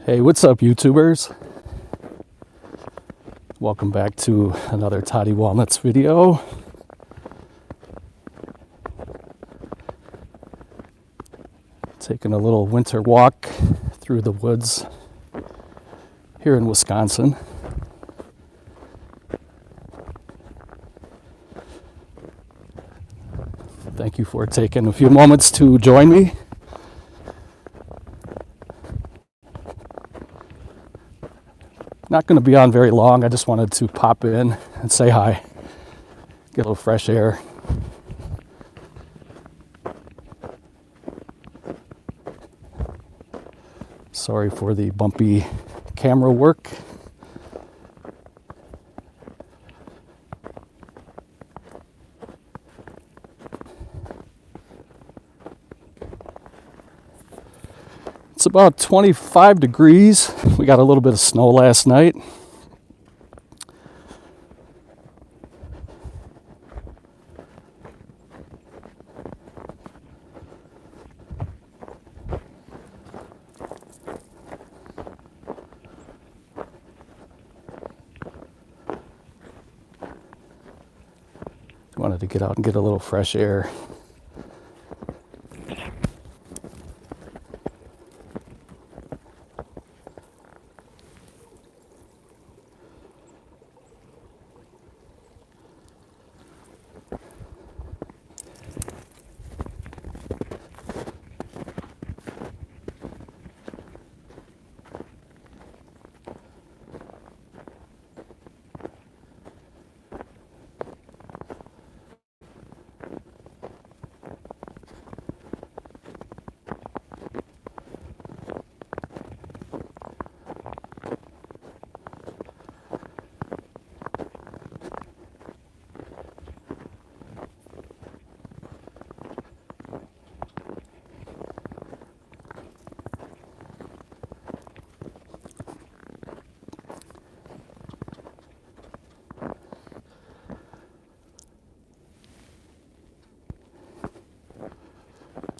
Hey, what's up, YouTubers? Welcome back to another Toddy Walnuts video. Taking a little winter walk through the woods here in Wisconsin. Thank you for taking a few moments to join me. Not going to be on very long. I just wanted to pop in and say hi, get a little fresh air. Sorry for the bumpy camera work. It's about 25 degrees. We got a little bit of snow last night. Wanted to get out and get a little fresh air.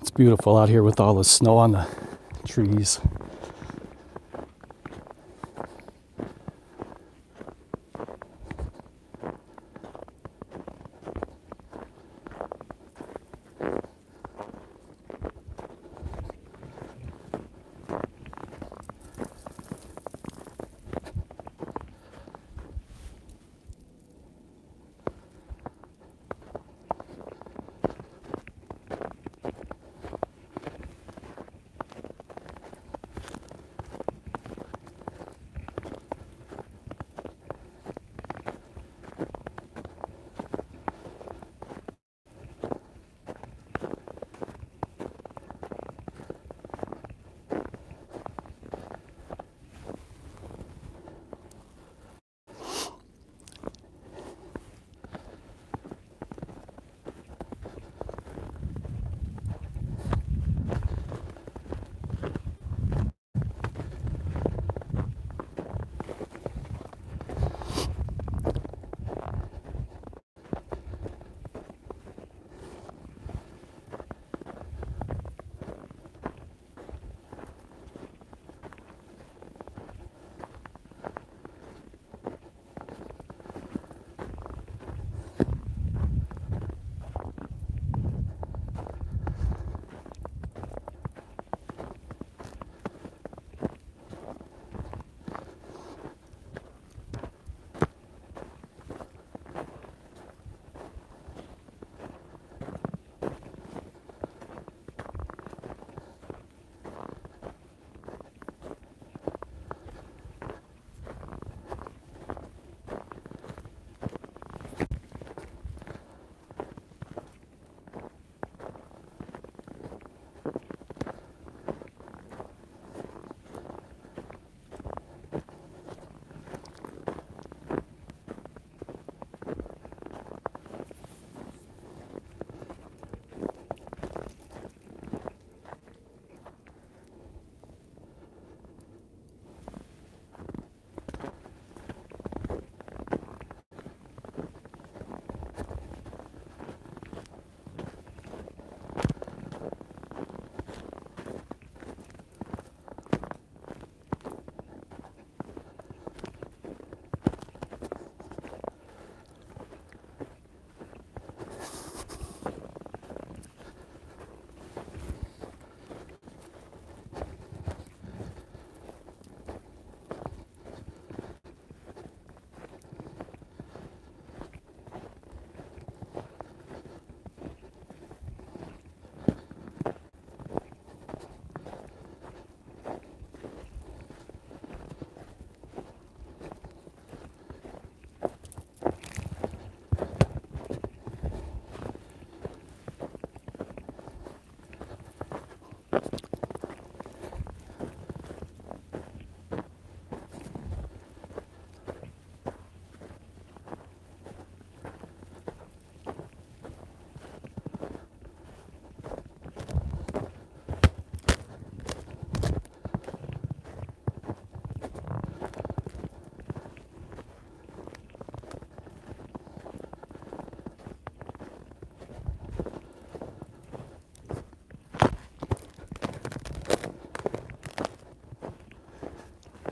It's beautiful out here with all the snow on the trees.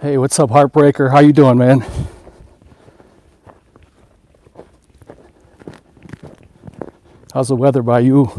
Hey, what's up, Heartbreaker? How you doing, man? How's the weather by you?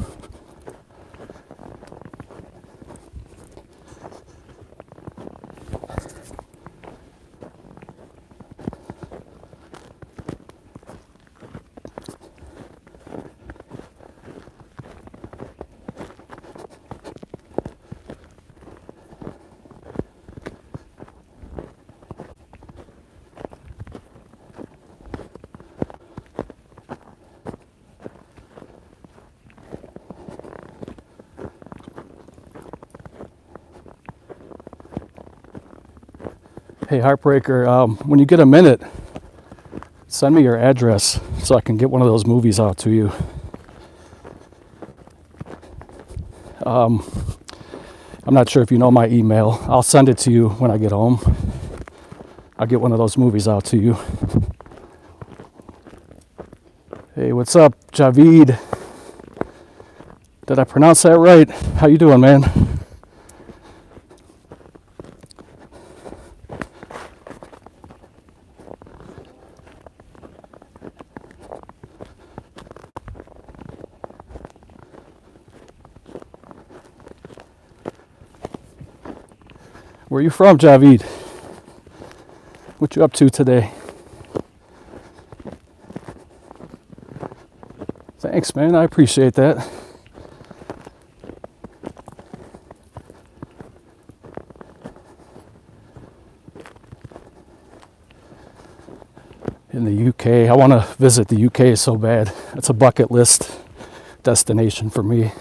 Hey, Heartbreaker, when you get a minute, send me your address so I can get one of those movies out to you. I'm not sure if you know my email. I'll send it to you when I get home. I'll get one of those movies out to you. Hey, what's up, Javid? Did I pronounce that right? How you doing, man? Where you from, Javid? What you up to today? Thanks, man. I appreciate that. In the UK, I want to visit the UK so bad. It's a bucket list destination for me.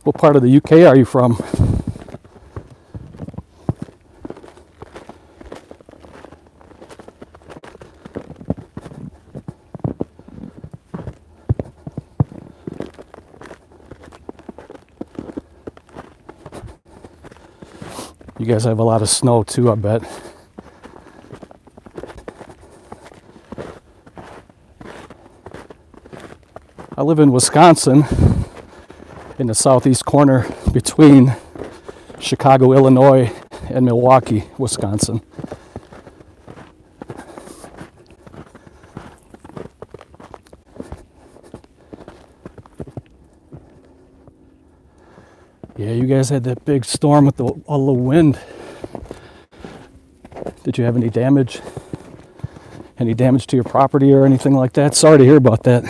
What part of the UK are you from? You guys have a lot of snow too, I bet. I live in Wisconsin, in the southeast corner between Chicago, Illinois, and Milwaukee, Wisconsin. Yeah, you guys had that big storm with all the wind. Did you have any damage? Any damage to your property or anything like that? Sorry to hear about that.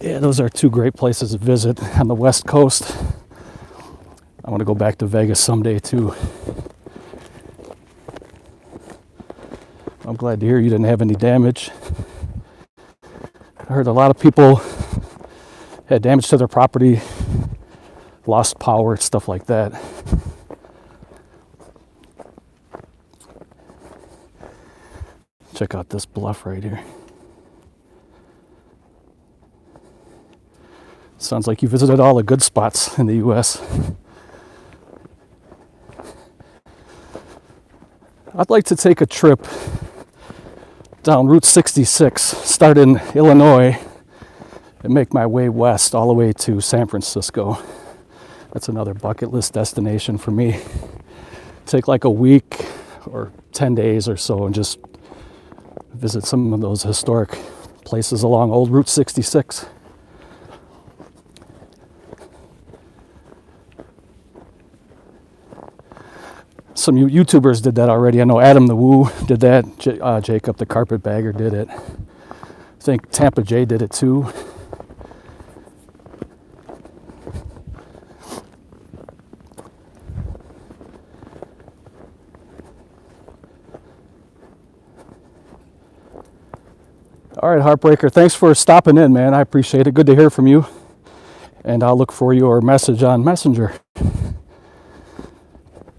Yeah, those are two great places to visit on the West Coast. I want to go back to Vegas someday too. I'm glad to hear you didn't have any damage. I heard a lot of people had damage to their property, lost power, stuff like that. Check out this bluff right here. Sounds like you visited all the good spots in the U.S. I'd like to take a trip down Route 66, start in Illinois, and make my way west all the way to San Francisco. That's another bucket list destination for me. Take like a week or 10 days or so and just visit some of those historic places along old Route 66. Some YouTubers did that already. I know Adam the Woo did that. Jacob the Carpetbagger did it. I think Tampa J did it too. All right, Heartbreaker, thanks for stopping in, man. I appreciate it. Good to hear from you. And I'll look for your message on Messenger.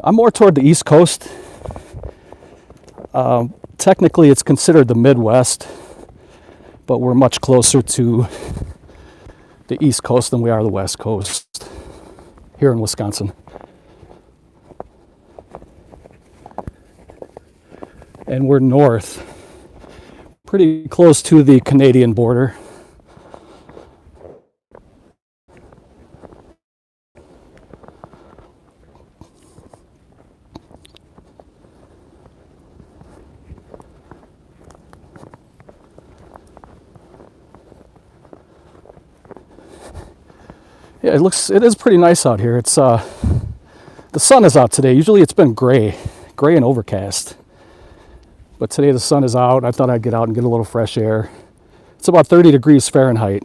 I'm more toward the East Coast. Technically, it's considered the Midwest, but we're much closer to the East Coast than we are the West Coast here in Wisconsin. and we're north, pretty close to the Canadian border. Yeah, it is pretty nice out here. It's the sun is out today. Usually it's been gray and overcast. But today the sun is out. I thought I'd get out and get a little fresh air. It's about 30 degrees Fahrenheit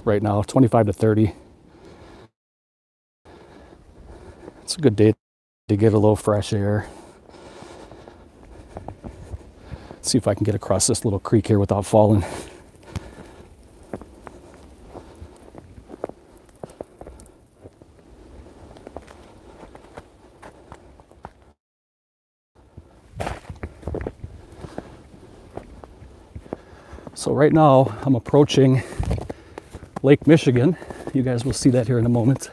right now, 25 to 30. It's a good day to get a little fresh air. Let's see if I can get across this little creek here without falling. So right now I'm approaching Lake Michigan. You guys will see that here in a moment.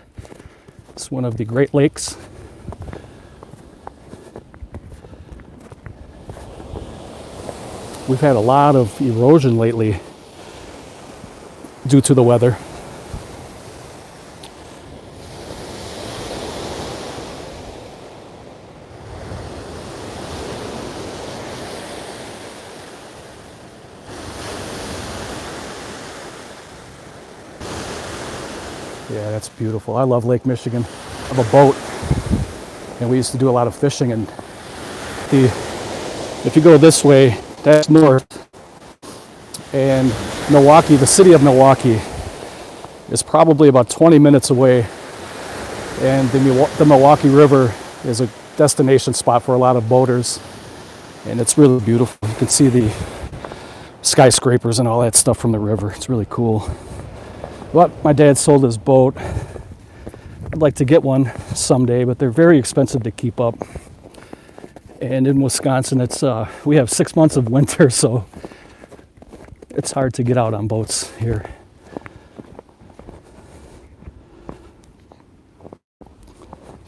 It's one of the Great Lakes. We've had a lot of erosion lately due to the weather. Yeah, that's beautiful. I love Lake Michigan. I have a boat, and we used to do a lot of fishing. And if you go this way, that's north. And Milwaukee, the city of Milwaukee, is probably about 20 minutes away. And the Milwaukee River is a destination spot for a lot of boaters. And it's really beautiful. You can see the skyscrapers and all that stuff from the river. It's really cool. But my dad sold his boat. I'd like to get one someday, but they're very expensive to keep up. And in Wisconsin, we have 6 months of winter, so it's hard to get out on boats here.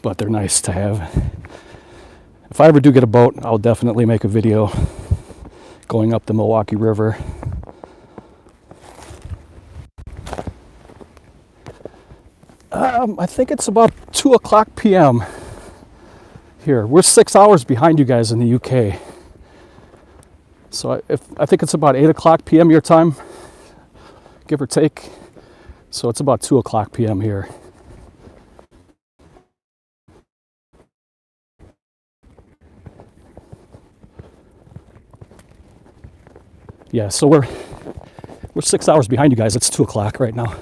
But they're nice to have. If I ever do get a boat, I'll definitely make a video going up the Milwaukee River. I think it's about 2 o'clock p.m. here. We're 6 hours behind you guys in the UK. So I think it's about 8 o'clock p.m. your time, give or take. So it's about 2 o'clock p.m. here. Yeah, so we're 6 hours behind you guys. It's 2 o'clock right now.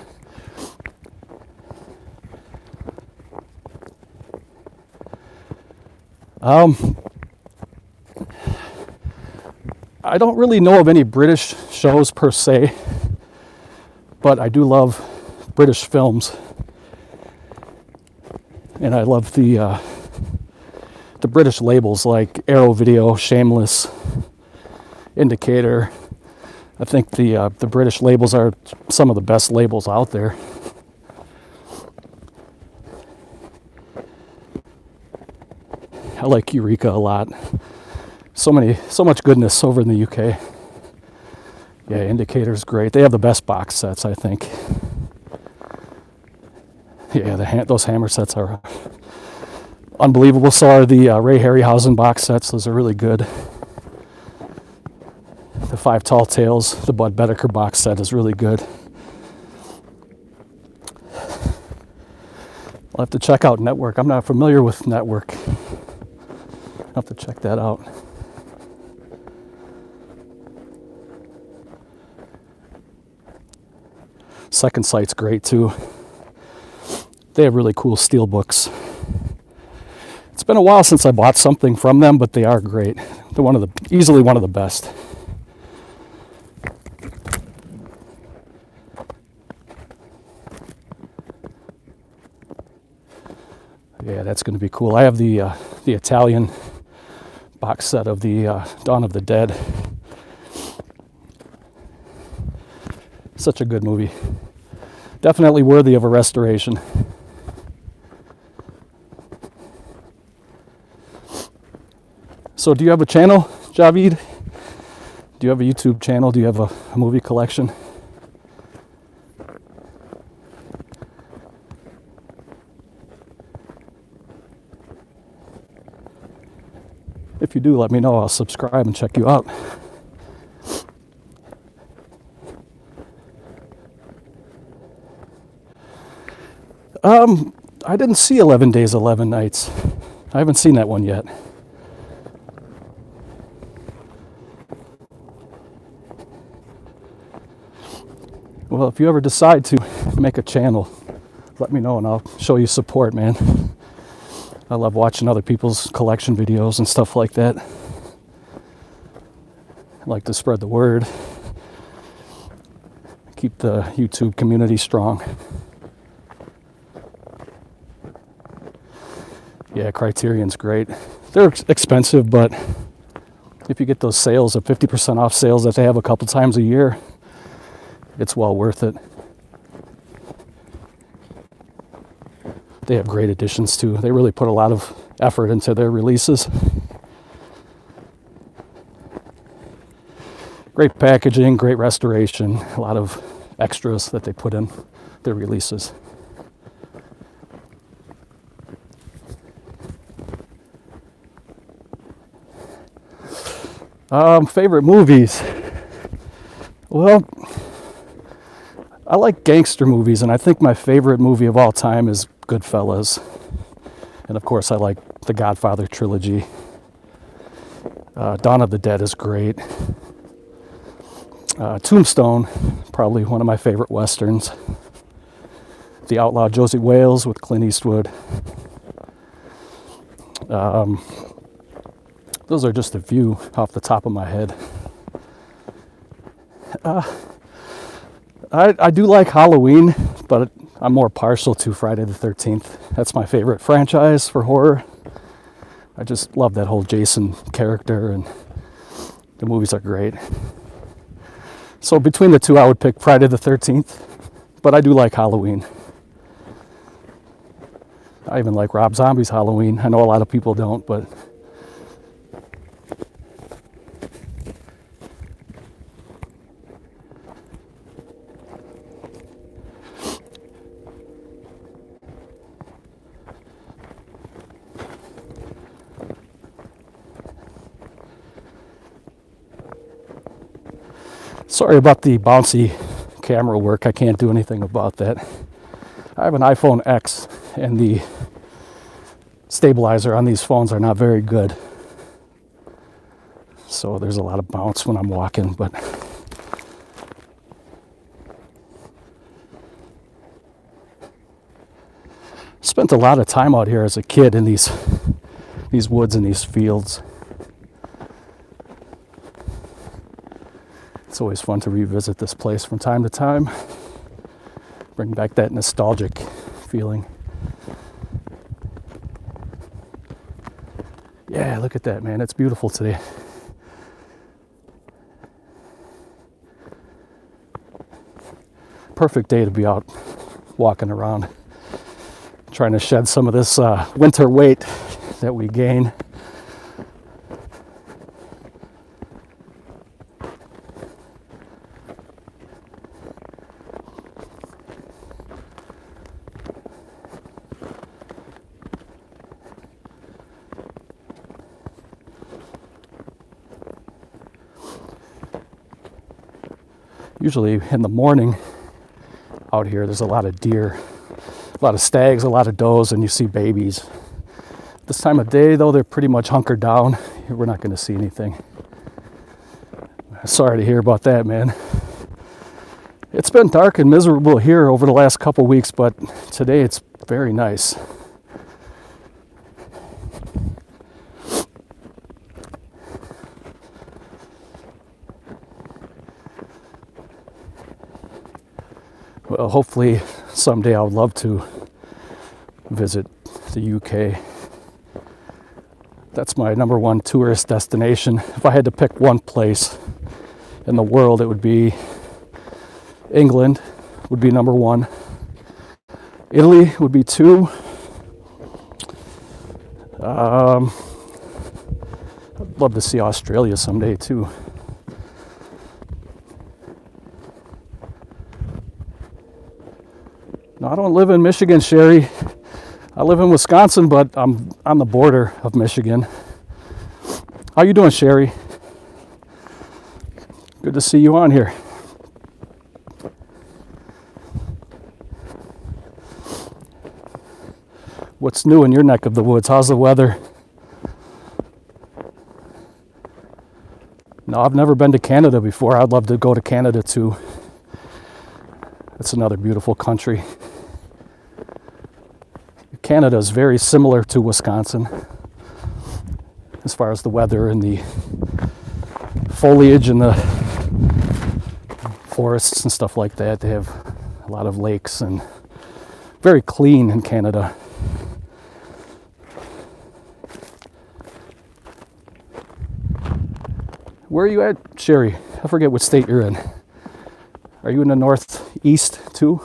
I don't really know of any British shows per se, but I do love British films, and I love the British labels like Arrow Video, Shameless, Indicator. I think the British labels are some of the best labels out there. I like Eureka a lot. So much goodness over in the UK. Yeah, Indicator's great. They have the best box sets, I think. Yeah, those Hammer sets are unbelievable. So are the Ray Harryhausen box sets. Those are really good. The Five Tall Tales, the Bud Bedecker box set is really good. I'll have to check out Network. I'm not familiar with Network. I'll have to check that out. Second Sight's great too. They have really cool steel books. It's been a while since I bought something from them, but they are great. They're easily one of the best. Yeah, that's going to be cool. I have the Italian box set of the Dawn of the Dead. Such a good movie. Definitely worthy of a restoration. So do you have a channel? Javid, do you have a YouTube channel? Do you have a movie collection? If you do, let me know. I'll subscribe and check you out. I didn't see 11 Days, 11 Nights. I haven't seen that one yet. Well, if you ever decide to make a channel, let me know and I'll show you support, man. I love watching other people's collection videos and stuff like that. I like to spread the word, keep the YouTube community strong. Yeah, Criterion's great. They're expensive, but if you get those sales, of 50% off sales that they have a couple times a year, it's well worth it. They have great editions too. They really put a lot of effort into their releases. Great packaging, great restoration, a lot of extras that they put in their releases. Favorite movies? Well, I like gangster movies, and I think my favorite movie of all time is Goodfellas. And of course, I like the Godfather trilogy. Dawn of the Dead is great. Tombstone, probably one of my favorite westerns. The Outlaw Josie Wales with Clint Eastwood. Those are just a few off the top of my head. I do like Halloween, but I'm more partial to Friday the 13th. That's my favorite franchise for horror. I just love that whole Jason character, and the movies are great. So between the two, I would pick Friday the 13th, but I do like Halloween. I even like Rob Zombie's Halloween. I know a lot of people don't, but sorry about the bouncy camera work. I can't do anything about that. I have an iPhone X, and the stabilizer on these phones are not very good. So there's a lot of bounce when I'm walking, but spent a lot of time out here as a kid in these woods and these fields. It's always fun to revisit this place from time to time. Bring back that nostalgic feeling. Yeah, look at that, man. It's beautiful today. Perfect day to be out walking around, trying to shed some of this winter weight that we gain. Usually in the morning out here, there's a lot of deer, a lot of stags, a lot of does, and you see babies. This time of day, though, they're pretty much hunkered down. We're not going to see anything. Sorry to hear about that, man. It's been dark and miserable here over the last couple weeks, but today it's very nice. Well, hopefully someday I would love to visit the UK. That's my number one tourist destination. If I had to pick one place in the world, it would be England, would be number one. Italy would be two. love to see Australia someday too. No, I don't live in Michigan, Sherry. I live in Wisconsin, but I'm on the border of Michigan. How you doing, Sherry? Good to see you on here. What's new in your neck of the woods? How's the weather? No, I've never been to Canada before. I'd love to go to Canada too. It's another beautiful country. Canada is very similar to Wisconsin as far as the weather and the foliage and the forests and stuff like that. They have a lot of lakes and very clean in Canada. Where are you at, Sherry? I forget what state you're in. Are you in the northeast too?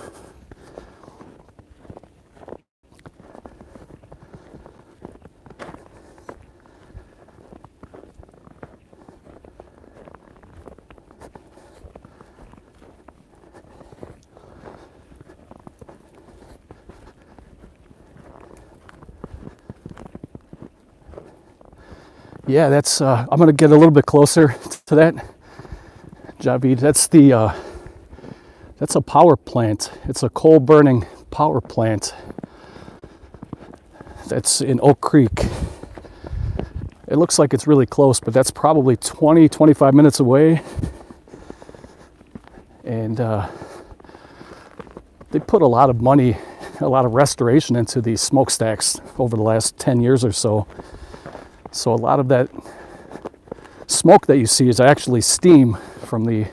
Yeah, that's, I'm going to get a little bit closer to that, Javid. That's a power plant. It's a coal burning power plant. That's in Oak Creek. It looks like it's really close, but that's probably 25 minutes away. And they put a lot of money, a lot of restoration into these smokestacks over the last 10 years or so. So a lot of that smoke that you see is actually steam from the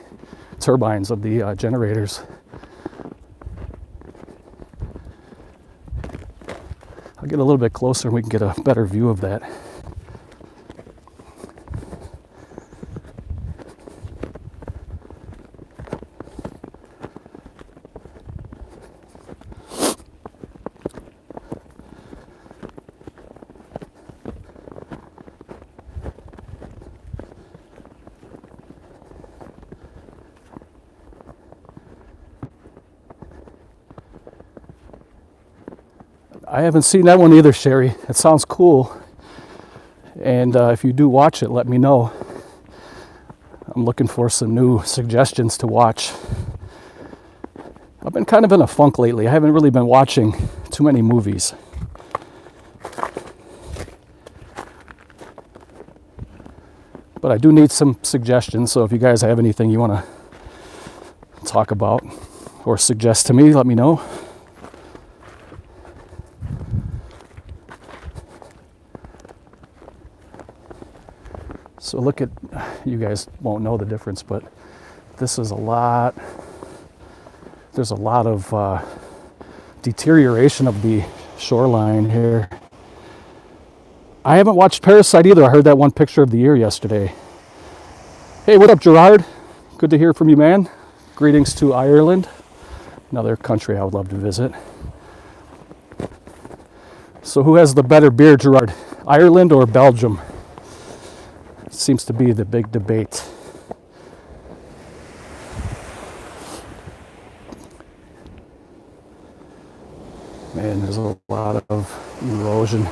turbines of the generators. I'll get a little bit closer and we can get a better view of that. I haven't seen that one either, Sherry. It sounds cool. And if you do watch it, let me know. I'm looking for some new suggestions to watch. I've been kind of in a funk lately. I haven't really been watching too many movies. But I do need some suggestions, so if you guys have anything you want to talk about or suggest to me, let me know. So look at, you guys won't know the difference, but this is a lot, there's a lot of deterioration of the shoreline here. I haven't watched Parasite either. I heard that one picture of the year yesterday. Hey, what up, Gerard? Good to hear from you, man. Greetings to Ireland, another country I would love to visit. So who has the better beer, Gerard? Ireland or Belgium? Seems to be the big debate. Man, there's a lot of erosion.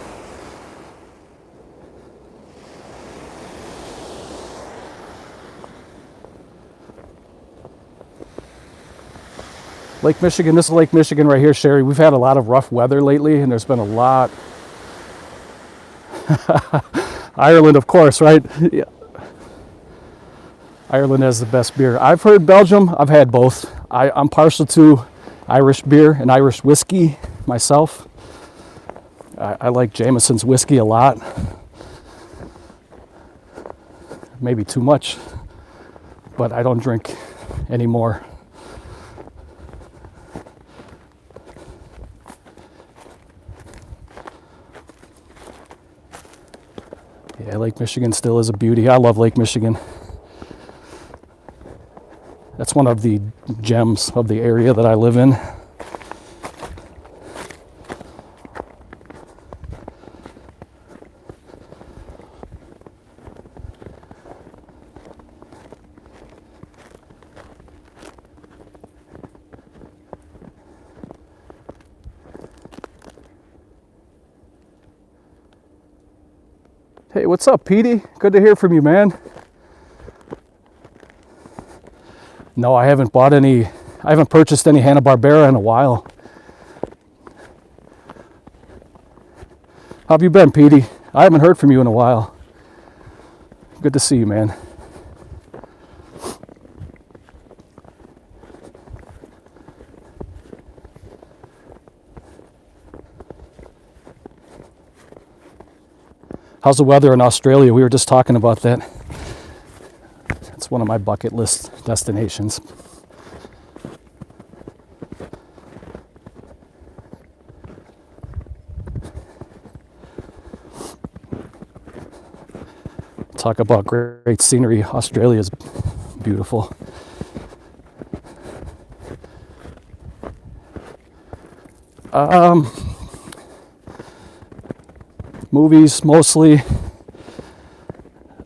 Lake Michigan, this is Lake Michigan right here, Sherry. We've had a lot of rough weather lately, and there's been a lot. Ireland, of course, right? Yeah. Ireland has the best beer. I've heard Belgium. I've had both. I'm partial to Irish beer and Irish whiskey myself. I like Jameson's whiskey a lot. Maybe too much, but I don't drink anymore. Yeah, Lake Michigan still is a beauty. I love Lake Michigan. That's one of the gems of the area that I live in. Hey, what's up, Petey? Good to hear from you, man. No, I haven't purchased any Hanna-Barbera in a while. How have you been, Petey? I haven't heard from you in a while. Good to see you, man. How's the weather in Australia? We were just talking about that. It's one of my bucket list destinations. Talk about great scenery. Australia is beautiful. Movies mostly.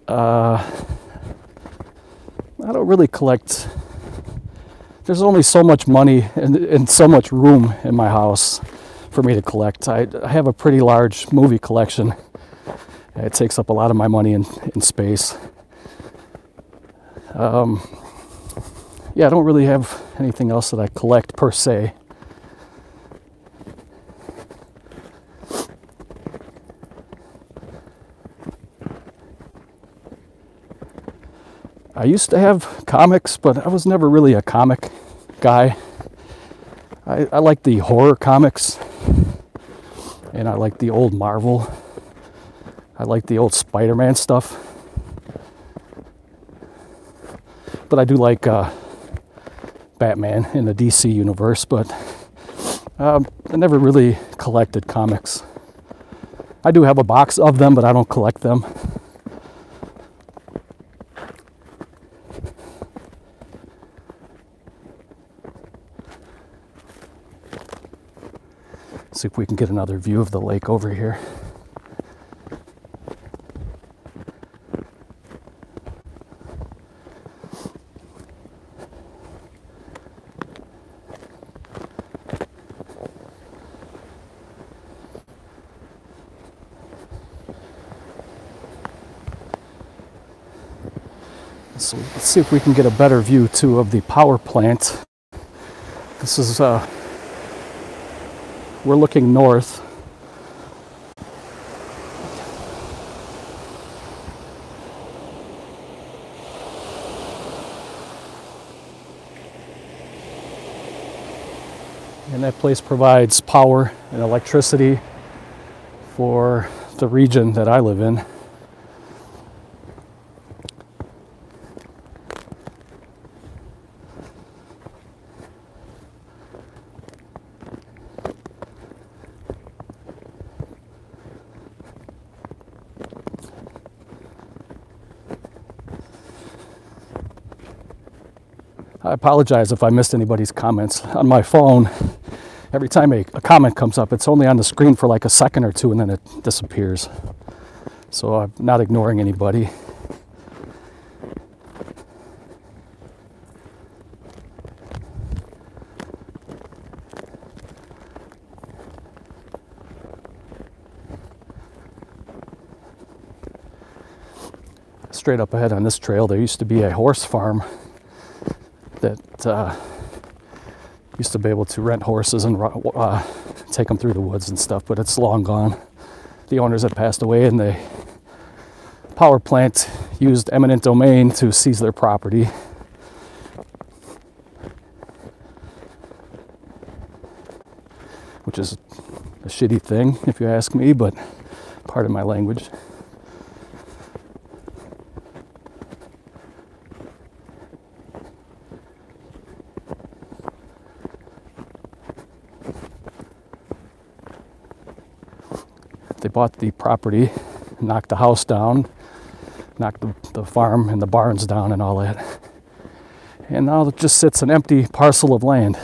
I don't really collect. There's only so much money and so much room in my house for me to collect. I have a pretty large movie collection. It takes up a lot of my money in space. Yeah, I don't really have anything else that I collect per se. I used to have comics, but I was never really a comic guy. I like the horror comics, and I like the old Marvel. I like the old Spider-Man stuff. But I do like Batman in the DC universe, but I never really collected comics. I do have a box of them, but I don't collect them. See if we can get another view of the lake over here. So let's see if we can get a better view too of the power plant. This is we're looking north. And that place provides power and electricity for the region that I live in. I apologize if I missed anybody's comments. On my phone, every time a comment comes up, it's only on the screen for like a second or two and then it disappears. So I'm not ignoring anybody. Straight up ahead on this trail, there used to be a horse farm that used to be able to rent horses and take them through the woods and stuff, but it's long gone. The owners had passed away, and the power plant used eminent domain to seize their property. Which is a shitty thing, if you ask me, but part of my language. They bought the property, knocked the house down, knocked the farm and the barns down and all that. And now it just sits an empty parcel of land.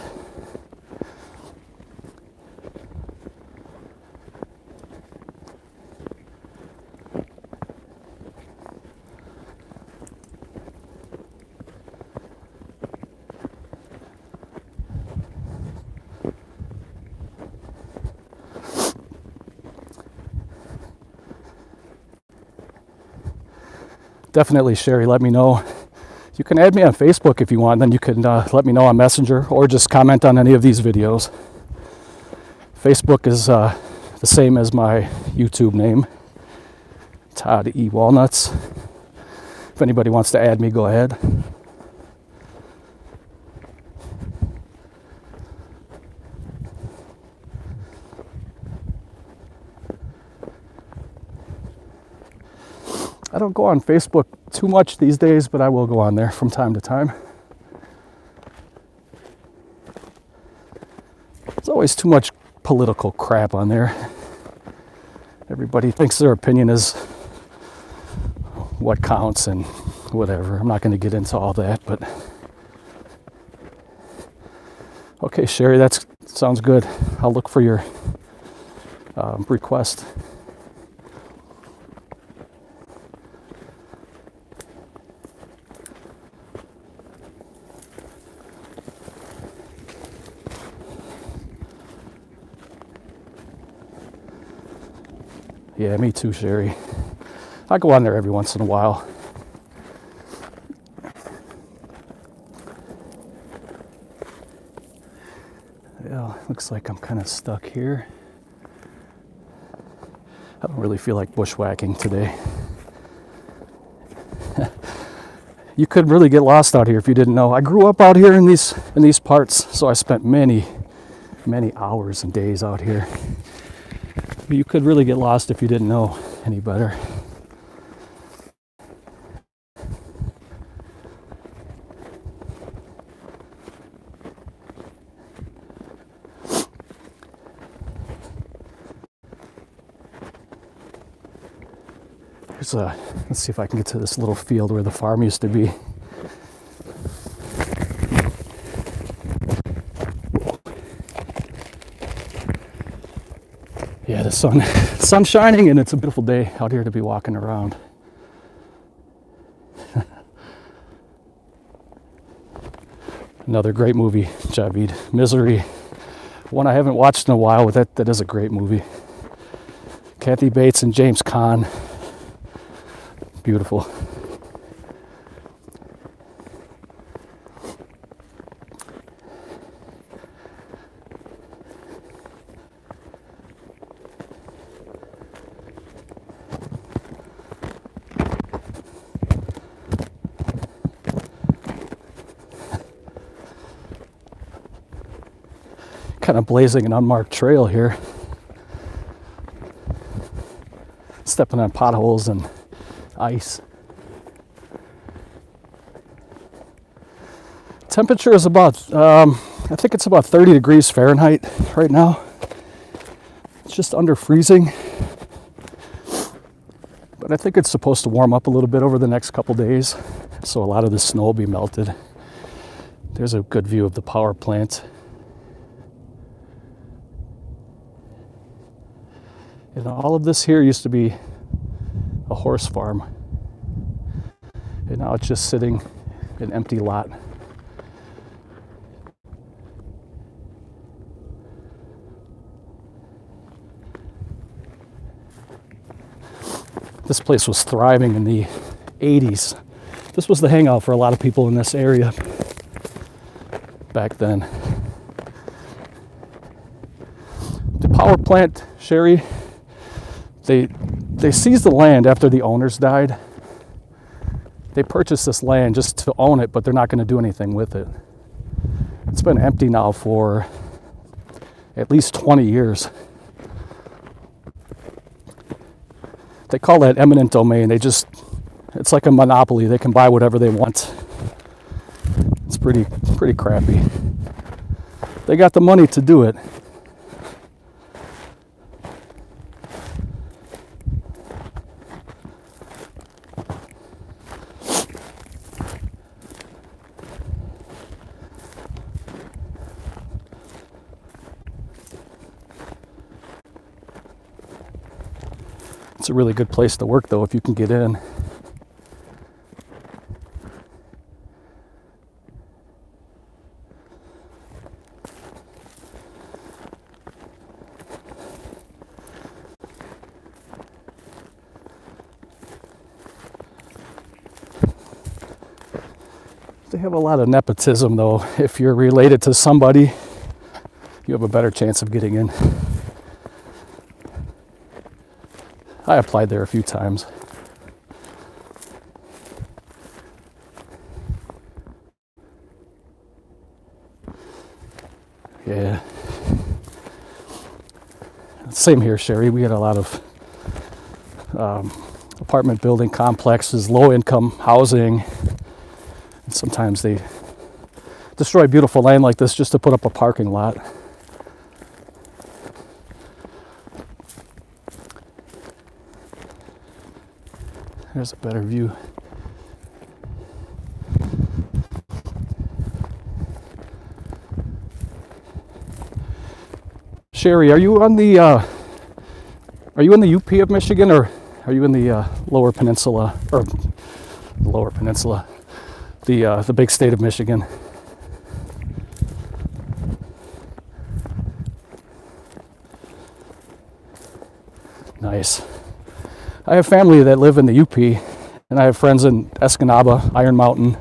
definitely, Sherry, let me know. You can add me on Facebook if you want, then you can let me know on Messenger or just comment on any of these videos. Facebook is the same as my YouTube name, Todd E. Walnuts. If anybody wants to add me, go ahead. I don't go on Facebook too much these days, but I will go on there from time to time. There's always too much political crap on there. Everybody thinks their opinion is what counts and whatever. I'm not going to get into all that, but okay, Sherry, that sounds good. I'll look for your request. Yeah, me too, Sherry. I go on there every once in a while. Yeah, looks like I'm kind of stuck here. I don't really feel like bushwhacking today. You could really get lost out here if you didn't know. I grew up out here in these parts, so I spent many hours and days out here. But you could really get lost if you didn't know any better. Let's see if I can get to this little field where the farm used to be. Yeah, the sun's shining and it's a beautiful day out here to be walking around. Another great movie, Javid. Misery. One I haven't watched in a while, but that is a great movie. Kathy Bates and James Caan. Beautiful. Kind of blazing an unmarked trail here. Stepping on potholes and ice. Temperature is about, I think it's about 30 degrees Fahrenheit right now. It's just under freezing. But I think it's supposed to warm up a little bit over the next couple days. So a lot of the snow will be melted. There's a good view of the power plant. And all of this here used to be a horse farm. And now it's just sitting an empty lot. This place was thriving in the 80s. This was the hangout for a lot of people in this area back then. The power plant, Sherry, they seized the land after the owners died. They purchased this land just to own it, but they're not going to do anything with it. It's been empty now for at least 20 years. They call that eminent domain. It's like a monopoly. They can buy whatever they want. It's pretty crappy. They got the money to do it. It's a really good place to work, though, if you can get in. They have a lot of nepotism, though. If you're related to somebody, you have a better chance of getting in. I applied there a few times. Yeah. Same here, Sherry. We had a lot of apartment building complexes, low-income housing. And sometimes they destroy beautiful land like this just to put up a parking lot. There's a better view. Sherry, are you in the UP of Michigan, or are you in the Lower Peninsula, or Lower Peninsula, the big state of Michigan? Nice. I have family that live in the UP, and I have friends in Escanaba, Iron Mountain.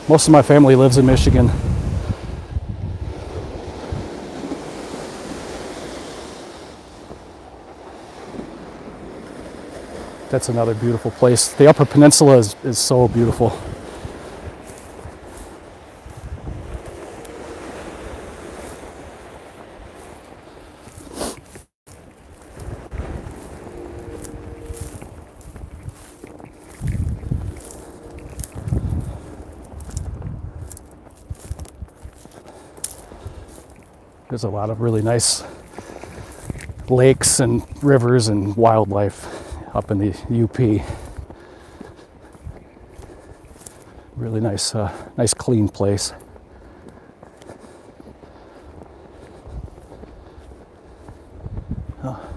Most of my family lives in Michigan. That's another beautiful place. The Upper Peninsula is so beautiful. There's a lot of really nice lakes and rivers and wildlife up in the UP. Really nice, nice clean place. Oh.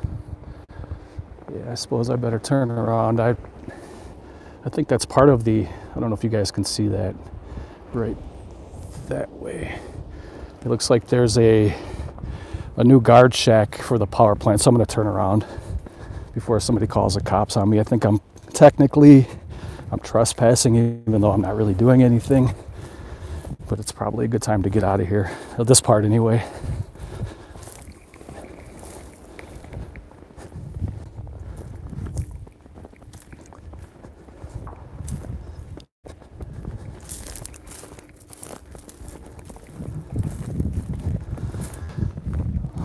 Yeah, I suppose I better turn around. I think that's part of the, I don't know if you guys can see that, right that way. It looks like there's a new guard shack for the power plant, so I'm going to turn around before somebody calls the cops on me. I think I'm trespassing, even though I'm not really doing anything, but it's probably a good time to get out of here, this part anyway.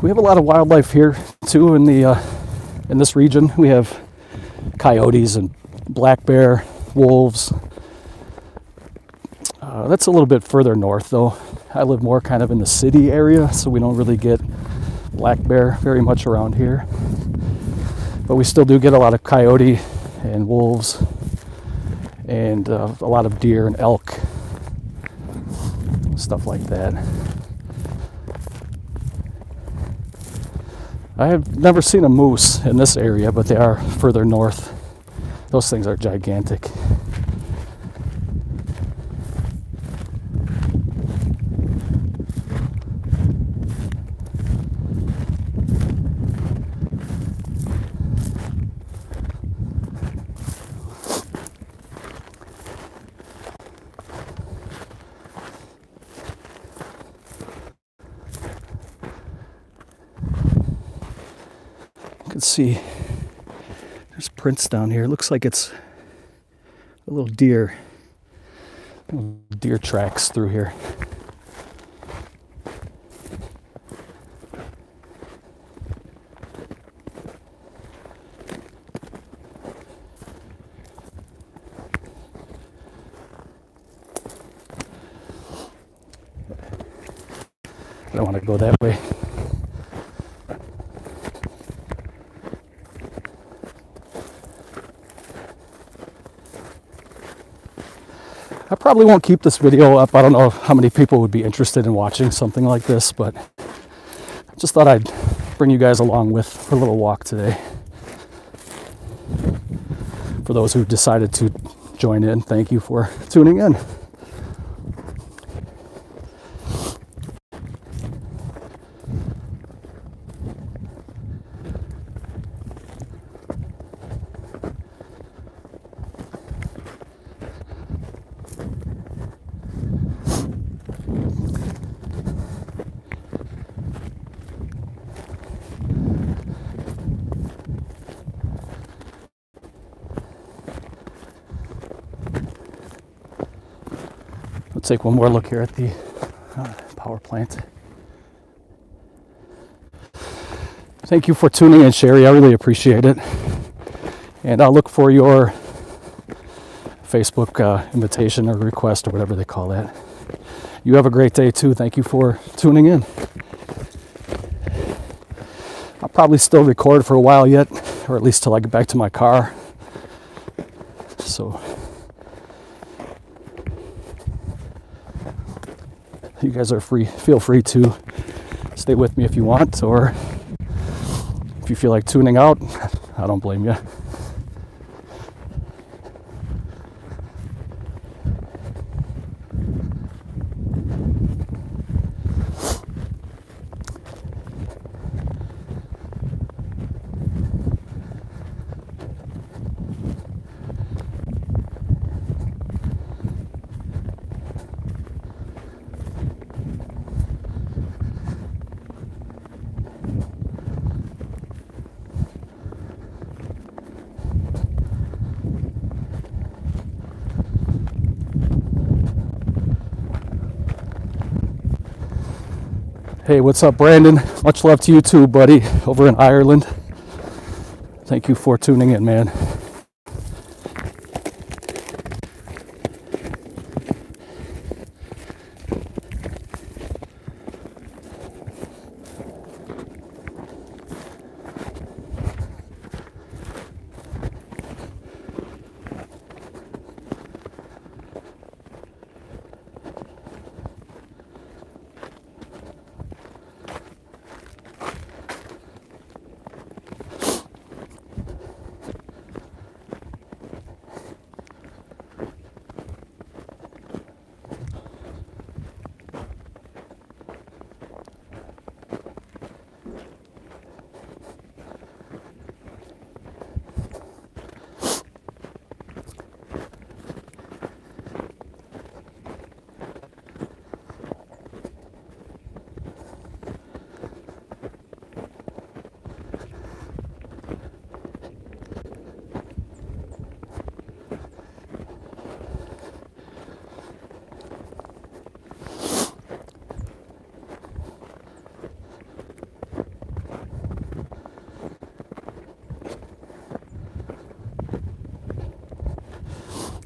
We have a lot of wildlife here too in this region. We have coyotes and black bear, wolves. That's a little bit further north though. I live more kind of in the city area, so we don't really get black bear very much around here. But we still do get a lot of coyote and wolves and a lot of deer and elk, stuff like that. I have never seen a moose in this area, but they are further north. Those things are gigantic. You can see there's prints down here. It looks like it's a little deer tracks through here. I don't want to go that way. I probably won't keep this video up. I don't know how many people would be interested in watching something like this, but I just thought I'd bring you guys along for a little walk today. For those who decided to join in, thank you for tuning in. take one more look here at the power plant. Thank you for tuning in, Sherry. I really appreciate it. And I'll look for your Facebook invitation or request or whatever they call that. You have a great day too. Thank you for tuning in. I'll probably still record for a while yet, or at least till I get back to my car. So you guys are free. Feel free to stay with me if you want, or if you feel like tuning out, I don't blame you. Hey, what's up, Brandon? Much love to you too, buddy, over in Ireland. Thank you for tuning in, man.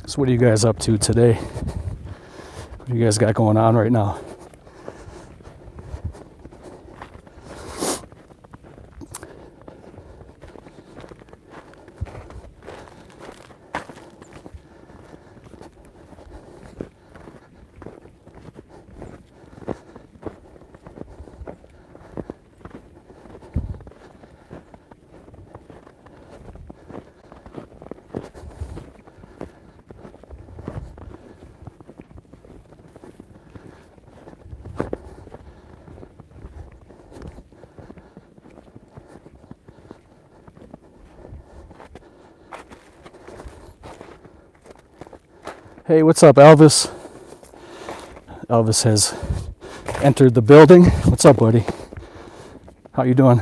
So what are you guys up to today? What do you guys got going on right now? Hey, what's up, Elvis? Elvis has entered the building. What's up, buddy? How you doing?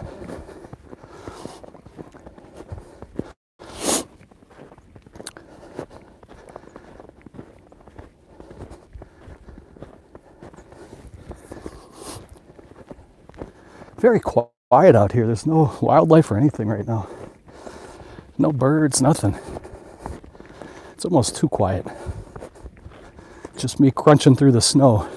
Very quiet out here. There's no wildlife or anything right now. No birds, nothing. It's almost too quiet. Just me crunching through the snow.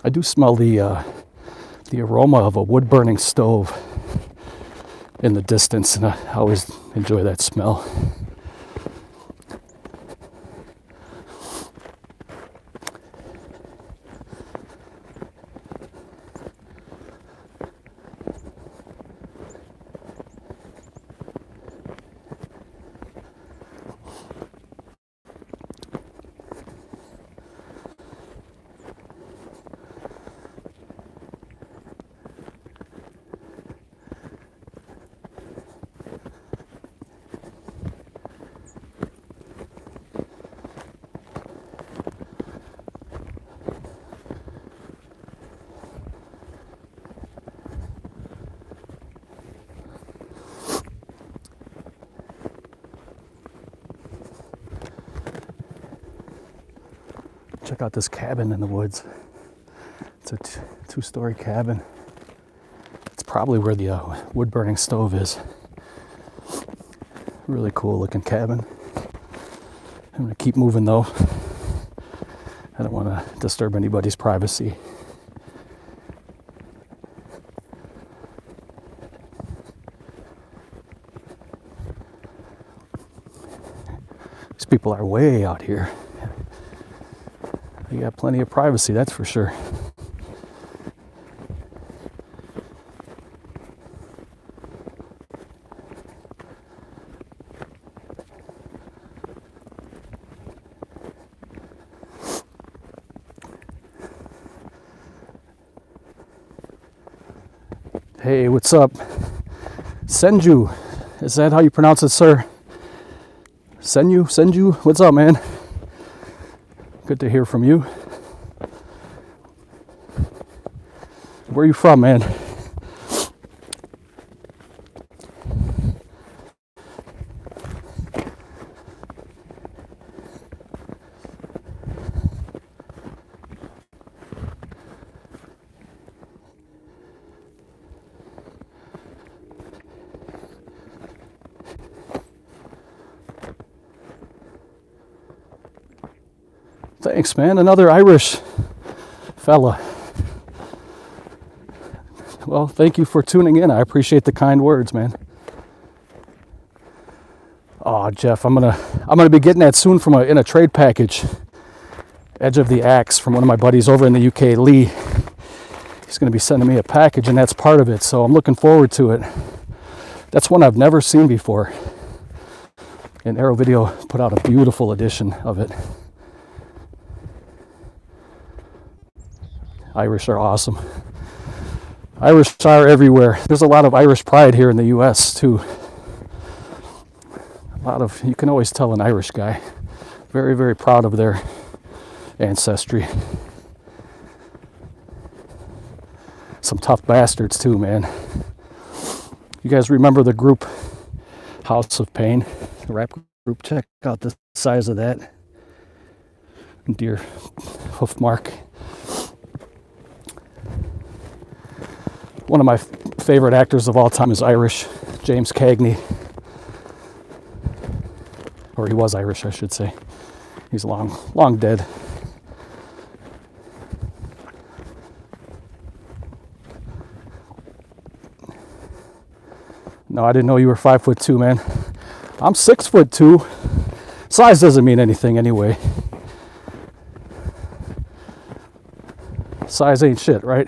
I do smell the aroma of a wood-burning stove in the distance, and I always enjoy that smell. Check out this cabin in the woods. It's a two-story cabin. It's probably where the wood-burning stove is. Really cool looking cabin. I'm gonna keep moving though. I don't want to disturb anybody's privacy. These people are way out here. You got plenty of privacy, that's for sure. Hey, what's up? Senju. Is that how you pronounce it, sir? Senju? What's up, man? Good to hear from you. Where are you from, man? Thanks, man. Another Irish fella. Well, thank you for tuning in. I appreciate the kind words, man. Oh, Jeff, I'm gonna be getting that soon from in a trade package. Edge of the Axe from one of my buddies over in the UK, Lee. He's gonna be sending me a package, and that's part of it. So I'm looking forward to it. That's one I've never seen before. And Arrow Video put out a beautiful edition of it. Irish are awesome. Irish are everywhere. There's a lot of Irish pride here in the US too. You can always tell an Irish guy. Very, very proud of their ancestry. Some tough bastards too, man. You guys remember the group House of Pain? The rap group? Check out the size of that. Deer hoof mark. One of my favorite actors of all time is Irish, James Cagney. Or he was Irish, I should say. He's long dead. No, I didn't know you were 5'2", man. I'm 6'2". Size doesn't mean anything anyway. Size ain't shit, right?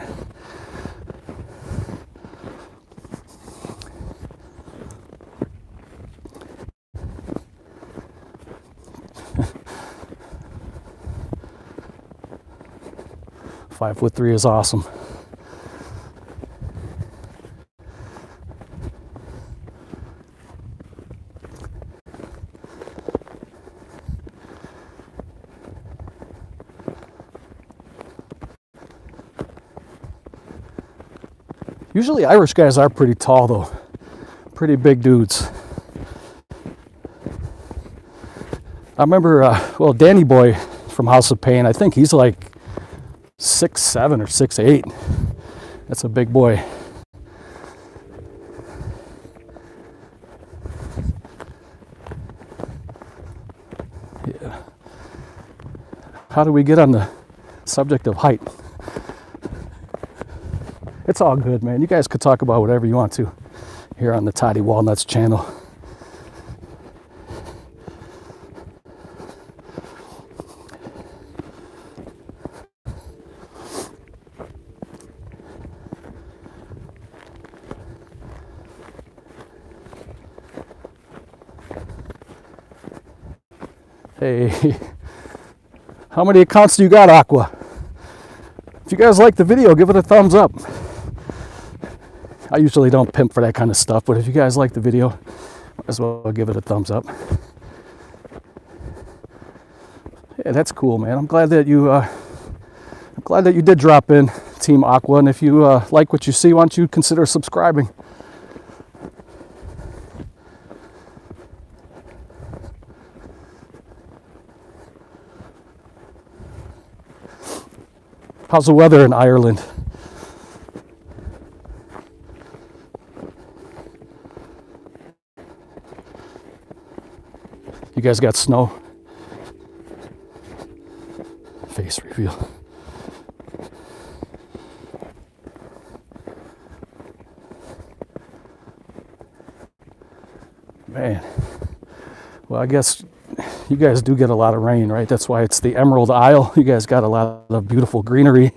.5'3" is awesome. Usually Irish guys are pretty tall though. Pretty big dudes. I remember, Danny Boy from House of Pain, I think he's like 6'7" or 6'8". That's a big boy. Yeah. How do we get on the subject of height? It's all good, man. You guys could talk about whatever you want to here on the Toddy Walnuts channel. Hey, how many accounts do you got, Aqua? If you guys like the video, give it a thumbs up. I usually don't pimp for that kind of stuff, but if you guys like the video, might as well give it a thumbs up. Yeah, that's cool, man. I'm glad that you did drop in, Team Aqua, and if you like what you see, why don't you consider subscribing? How's the weather in Ireland? You guys got snow? Face reveal. Man, well, I guess you guys do get a lot of rain, right? That's why it's the Emerald Isle. You guys got a lot of beautiful greenery.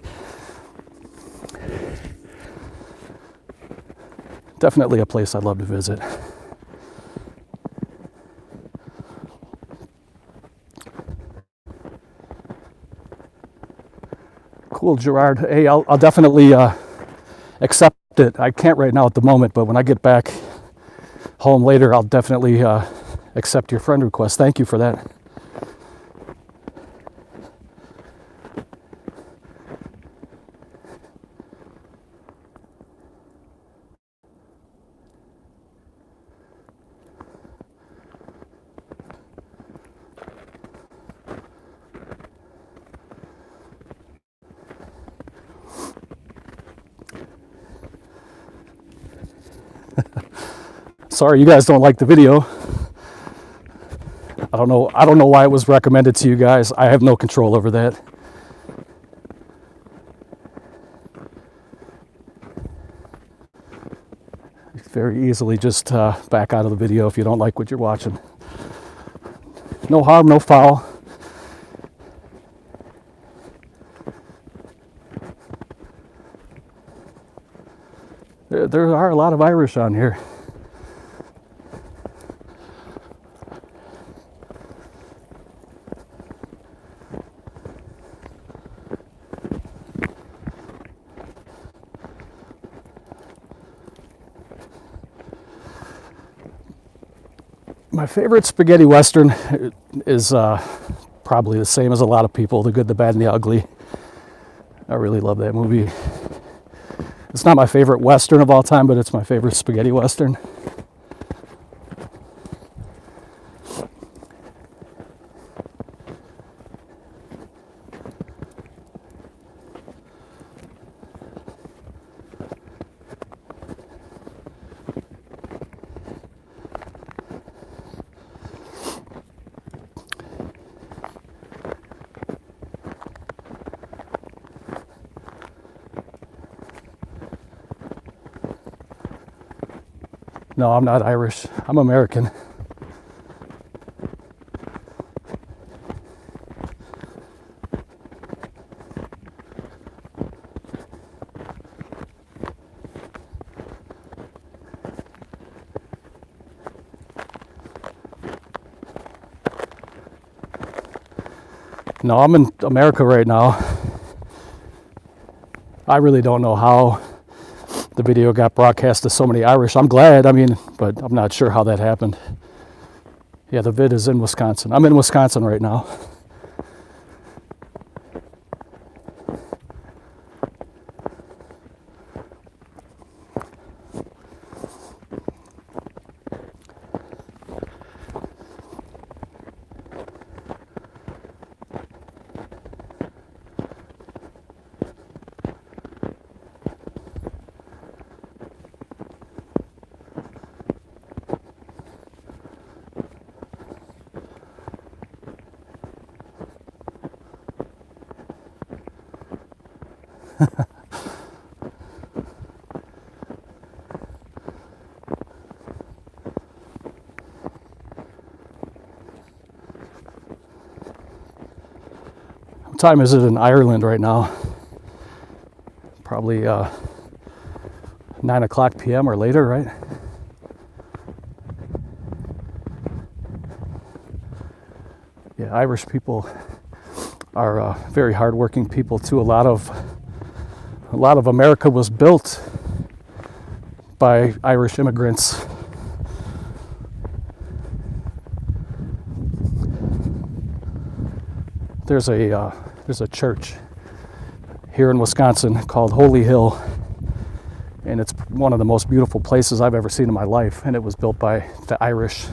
Definitely a place I'd love to visit. Cool, Gerard. Hey, I'll definitely accept it. I can't right now at the moment, but when I get back home later, I'll definitely accept your friend request. Thank you for that. Sorry you guys don't like the video. I don't know why it was recommended to you guys. I have no control over that. Very easily just back out of the video if you don't like what you're watching. No harm, no foul. There are a lot of Irish on here. My favorite spaghetti western is probably the same as a lot of people, The Good, the Bad, and the Ugly. I really love that movie. It's not my favorite western of all time, but it's my favorite spaghetti western. No, I'm not Irish. I'm American. No, I'm in America right now. I really don't know how the video got broadcast to so many Irish. I'm glad, but I'm not sure how that happened. Yeah, the vid is in Wisconsin. I'm in Wisconsin right now. What time is it in Ireland right now? Probably 9 o'clock p.m. or later, right? Yeah, Irish people are very hardworking people too. A lot of America was built by Irish immigrants. There's a church here in Wisconsin called Holy Hill, and it's one of the most beautiful places I've ever seen in my life, and it was built by the Irish,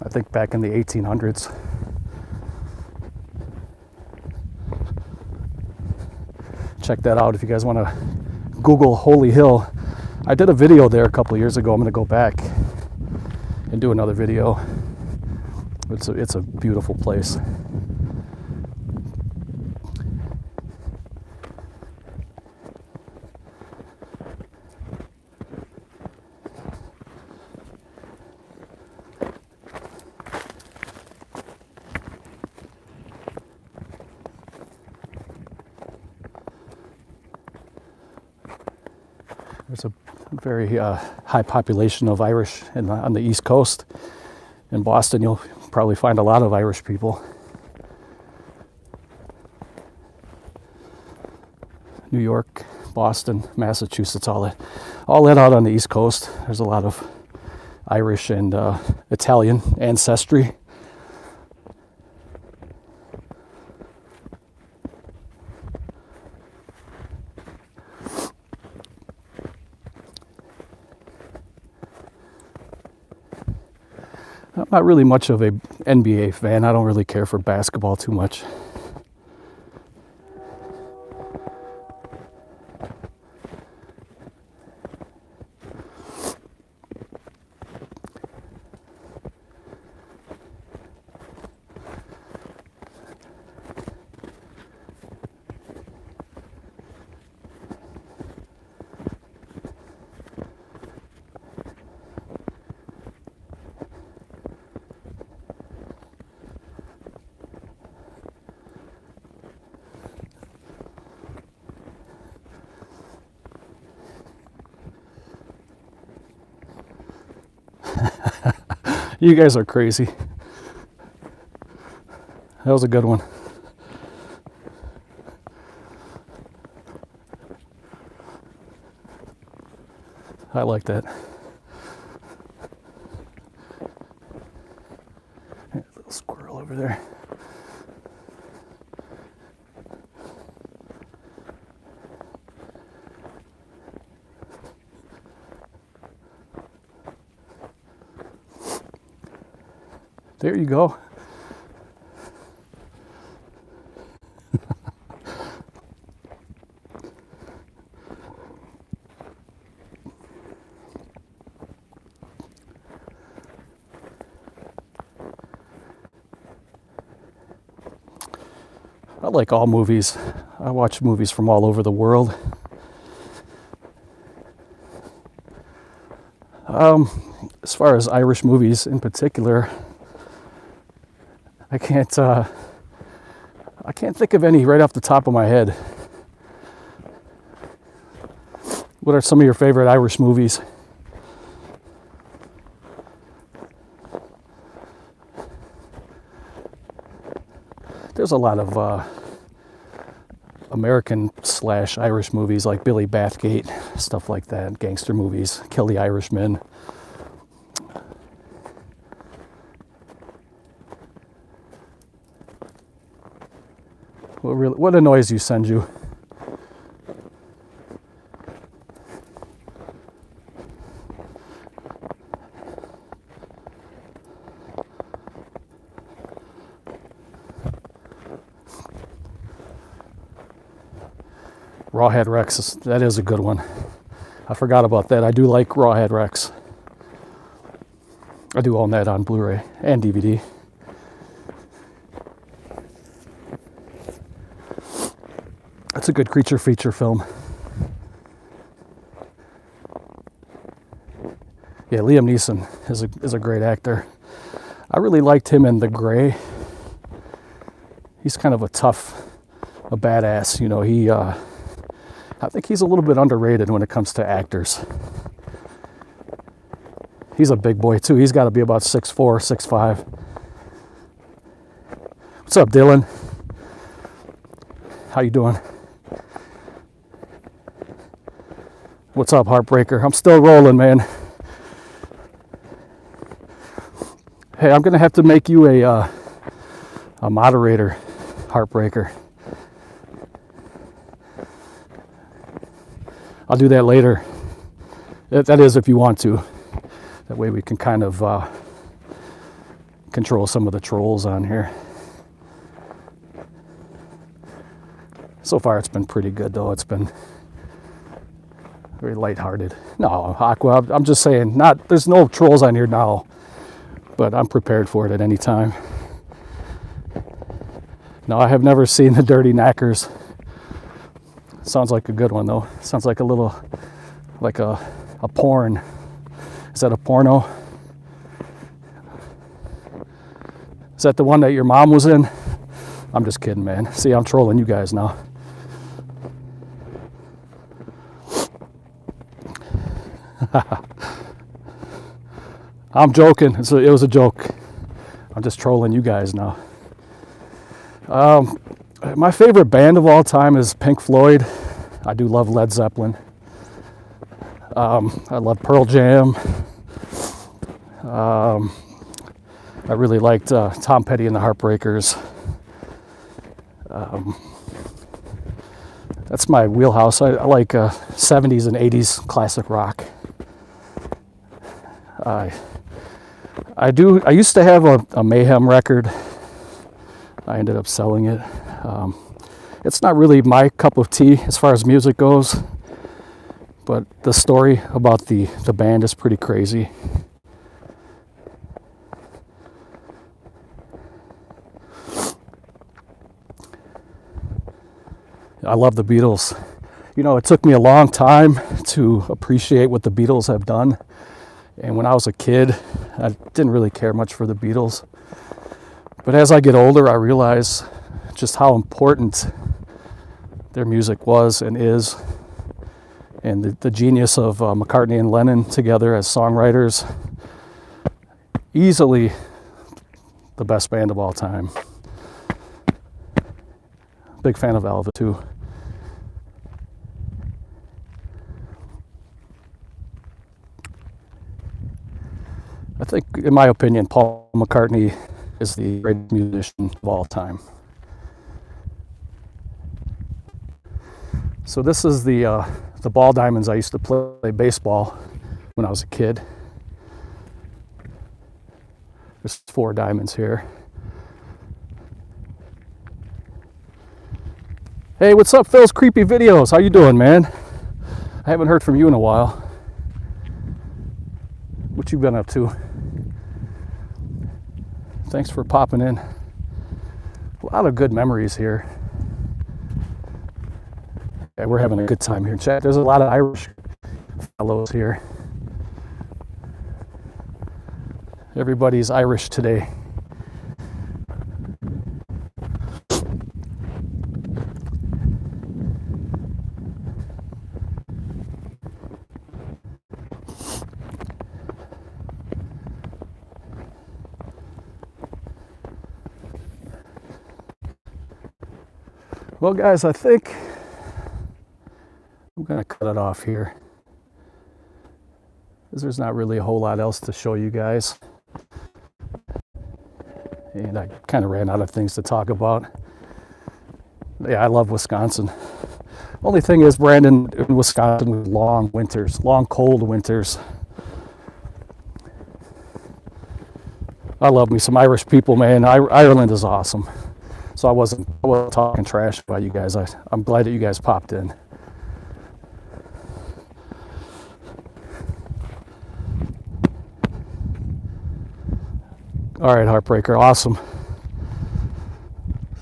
I think back in the 1800s. check that out if you guys want to Google Holy Hill. I did a video there a couple of years ago. I'm going to go back and do another video. It's a beautiful place. There's a very high population of Irish on the East Coast. In Boston, you'll probably find a lot of Irish people. New York, Boston, Massachusetts, all that out on the East Coast. There's a lot of Irish and Italian ancestry. I'm not really much of a NBA fan. I don't really care for basketball too much. You guys are crazy. That was a good one. I like that. There's a little squirrel over there. There you go. I like all movies. I watch movies from all over the world. As far as Irish movies in particular, I can't think of any right off the top of my head. What are some of your favorite Irish movies? There's a lot of American / Irish movies like Billy Bathgate, stuff like that, gangster movies, Kill the Irishman. What annoys you, Senju? Rawhead Rex, that is a good one. I forgot about that. I do like Rawhead Rex. I do own that on Blu-ray and DVD. That's a good creature feature film. Yeah, Liam Neeson is a great actor. I really liked him in The Gray. He's kind of a badass. You know, I think he's a little bit underrated when it comes to actors. He's a big boy too. He's got to be about 6'4", 6'5". What's up, Dylan? How you doing? What's up, Heartbreaker? I'm still rolling, man. Hey, I'm gonna have to make you a moderator, Heartbreaker. I'll do that later. That is, if you want to. That way we can kind of control some of the trolls on here. So far it's been pretty good though. It's been very lighthearted. No, Aqua, I'm just saying, there's no trolls on here now, but I'm prepared for it at any time. No, I have never seen the Dirty Knackers. Sounds like a good one though. Sounds like a little, like a porn. Is that a porno? Is that the one that your mom was in? I'm just kidding, man. See, I'm trolling you guys now. I'm joking. It was a joke. I'm just trolling you guys now. My favorite band of all time is Pink Floyd. I do love Led Zeppelin. I love Pearl Jam. I really liked Tom Petty and the Heartbreakers. That's my wheelhouse. I like 70s and 80s classic rock. I used to have a Mayhem record. I ended up selling it. It's not really my cup of tea as far as music goes, but the story about the band is pretty crazy. I love the Beatles. You know, it took me a long time to appreciate what the Beatles have done. And when I was a kid, I didn't really care much for the Beatles. But as I get older, I realize just how important their music was and is. And the genius of McCartney and Lennon together as songwriters. Easily the best band of all time. Big fan of Velvet too. I think, in my opinion, Paul McCartney is the greatest musician of all time. So this is the ball diamonds I used to play baseball when I was a kid. There's 4 diamonds here. Hey, what's up, Phil's Creepy Videos? How you doing, man? I haven't heard from you in a while. What you been up to? Thanks for popping in. A lot of good memories here. Yeah, we're having a good time here in chat. There's a lot of Irish fellows here. Everybody's Irish today. Well, guys, I think I'm going to cut it off here, because there's not really a whole lot else to show you guys. And I kind of ran out of things to talk about. Yeah, I love Wisconsin. Only thing is, Brandon, in Wisconsin, with long winters, long cold winters. I love me some Irish people, man. Ireland is awesome. So I wasn't talking trash about you guys. I'm glad that you guys popped in. All right, Heartbreaker, awesome.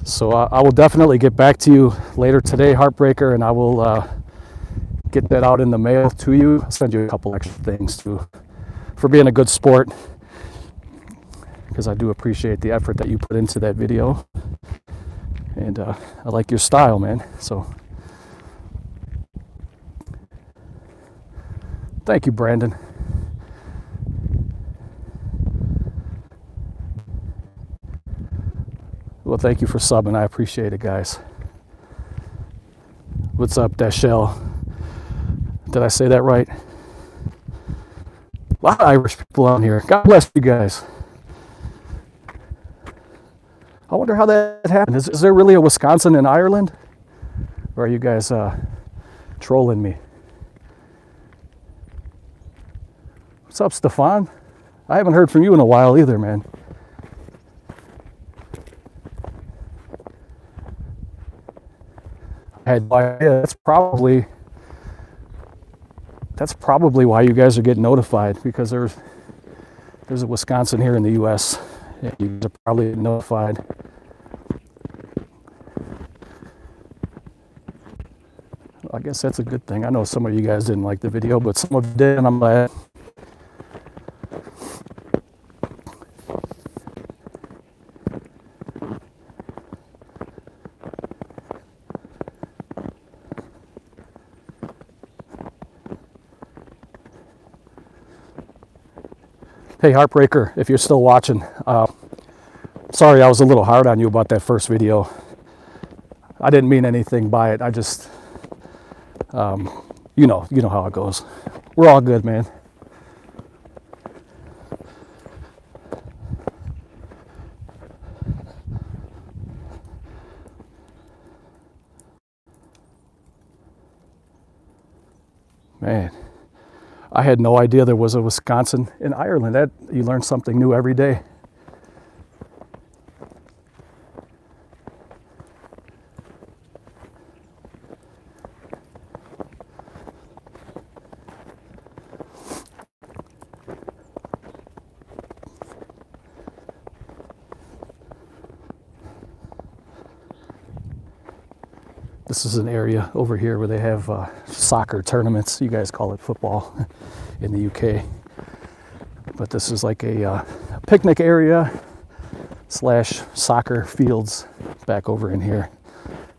So I will definitely get back to you later today, Heartbreaker, and I will get that out in the mail to you. I'll send you a couple extra things too, for being a good sport, because I do appreciate the effort that you put into that video. And I like your style, man. So thank you, Brandon. Well, thank you for subbing. I appreciate it, guys. What's up, Deshelle? Did I say that right? A lot of Irish people on here. God bless you guys. I wonder how that happened. Is there really a Wisconsin in Ireland? Or are you guys trolling me? What's up, Stefan? I haven't heard from you in a while either, man. I had no idea. That's probably why you guys are getting notified, because there's a Wisconsin here in the U.S. and you guys are probably notified. I guess that's a good thing. I know some of you guys didn't like the video, but some of you did, and I'm glad. Hey, Heartbreaker, if you're still watching, sorry I was a little hard on you about that first video. I didn't mean anything by it. I just, you know how it goes. We're all good, man. Man, I had no idea there was a Wisconsin in Ireland. That you learn something new every day. This is an area over here where they have soccer tournaments. You guys call it football in the UK. But this is like a picnic area / soccer fields back over in here.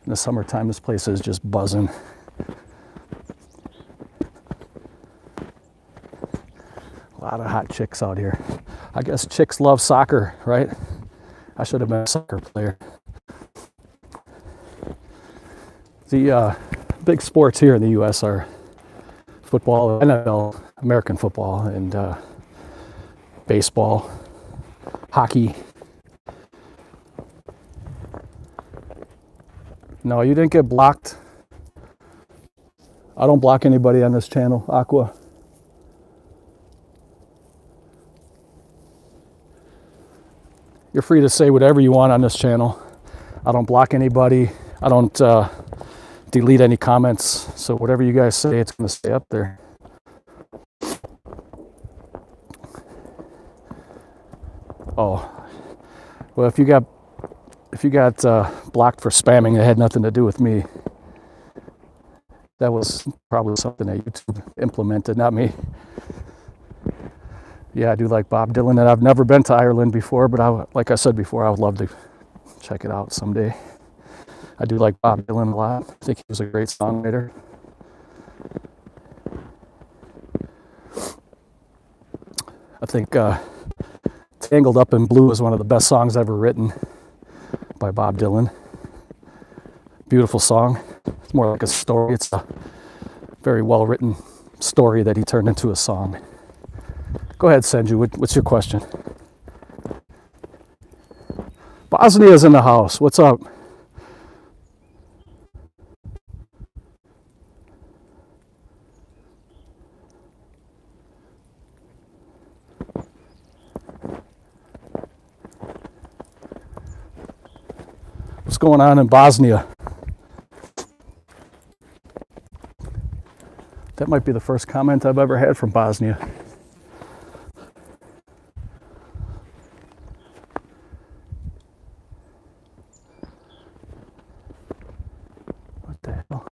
In the summertime, this place is just buzzing. A lot of hot chicks out here. I guess chicks love soccer, right? I should have been a soccer player. The big sports here in the U.S. are football, NFL, American football, and baseball, hockey. No, you didn't get blocked. I don't block anybody on this channel, Aqua. You're free to say whatever you want on this channel. I don't block anybody. I don't delete any comments. So whatever you guys say, it's going to stay up there. Oh, well, if you got blocked for spamming, it had nothing to do with me. That was probably something that YouTube implemented, not me. Yeah, I do like Bob Dylan, and I've never been to Ireland before, but like I said before, I would love to check it out someday. I do like Bob Dylan a lot. I think he was a great songwriter. I think Tangled Up in Blue is one of the best songs ever written by Bob Dylan. Beautiful song. It's more like a story. It's a very well-written story that he turned into a song. Go ahead, Senju. What's your question? Bosnia's in the house. What's up? What's going on in Bosnia? That might be the first comment I've ever had from Bosnia. What the hell?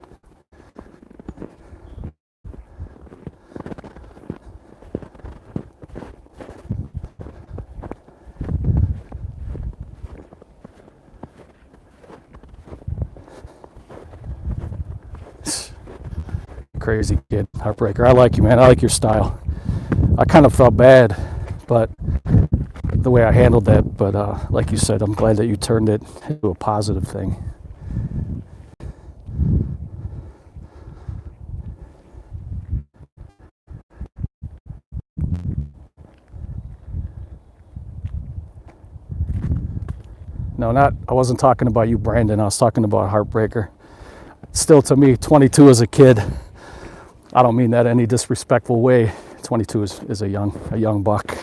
Crazy kid, Heartbreaker. I like you, man. I like your style. I kind of felt bad, but the way I handled that. But like you said, I'm glad that you turned it into a positive thing. No, I wasn't talking about you, Brandon. I was talking about Heartbreaker. Still, to me, 22 as a kid. I don't mean that in any disrespectful way. 22 is a young buck.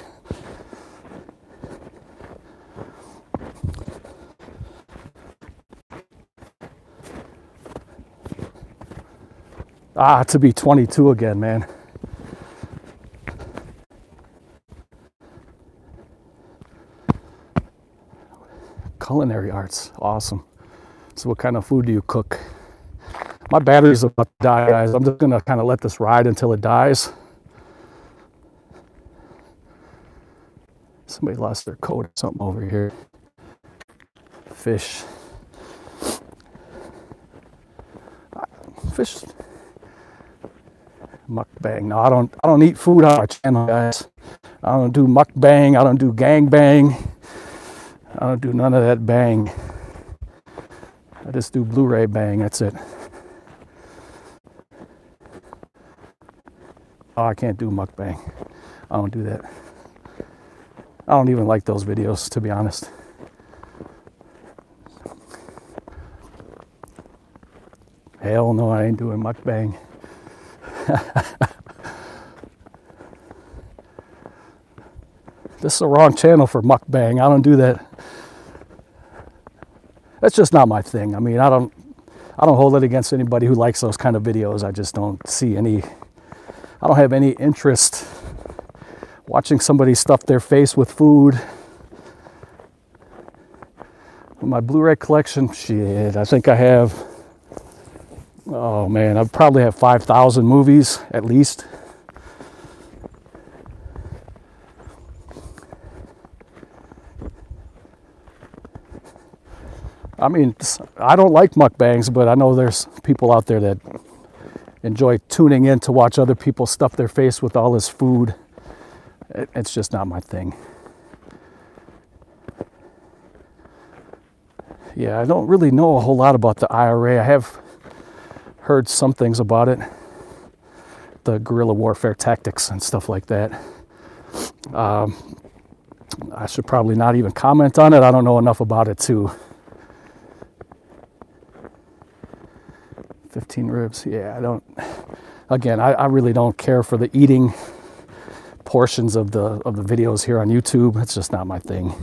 To be 22 again, man. Culinary arts, awesome. So what kind of food do you cook? My battery's about to die, guys. I'm just gonna kind of let this ride until it dies. Somebody lost their coat or something over here. Fish. Fish. Mukbang. No, I don't eat food on our channel, guys. I don't do mukbang. I don't do gangbang. I don't do none of that bang. I just do Blu-ray bang. That's it. Oh, I can't do mukbang. I don't do that. I don't even like those videos, to be honest. Hell no, I ain't doing mukbang. This is the wrong channel for mukbang. I don't do that. That's just not my thing. I mean, I don't hold it against anybody who likes those kind of videos. I just don't see any, I don't have any interest watching somebody stuff their face with food. My Blu-ray collection, shit, I think I have, oh man, I probably have 5,000 movies at least. I mean, I don't like mukbangs, but I know there's people out there that enjoy tuning in to watch other people stuff their face with all this food. It's just not my thing. Yeah, I don't really know a whole lot about the IRA. I have heard some things about it, the guerrilla warfare tactics and stuff like that. I should probably not even comment on it. I don't know enough about it to. 15 ribs. Yeah, I don't. Again, I really don't care for the eating portions of the videos here on YouTube. It's just not my thing.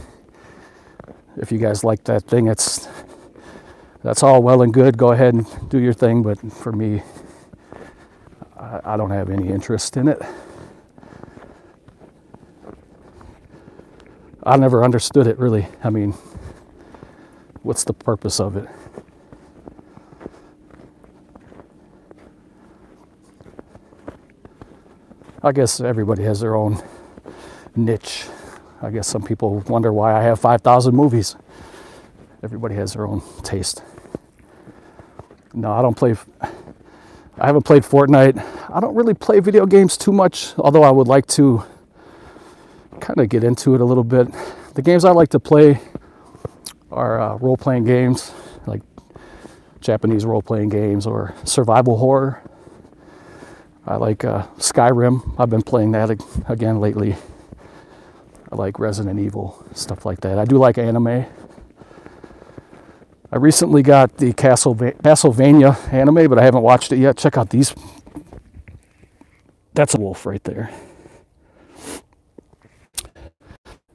If you guys like that thing, that's all well and good. Go ahead and do your thing. But for me, I don't have any interest in it. I never understood it really. I mean, what's the purpose of it? I guess everybody has their own niche. I guess some people wonder why I have 5,000 movies. Everybody has their own taste. No, I haven't played Fortnite. I don't really play video games too much, although I would like to kind of get into it a little bit. The games I like to play are role-playing games, like Japanese role-playing games or survival horror. I like Skyrim. I've been playing that again lately. I like Resident Evil, stuff like that. I do like anime. I recently got the Castlevania anime, but I haven't watched it yet. Check out these. That's a wolf right there.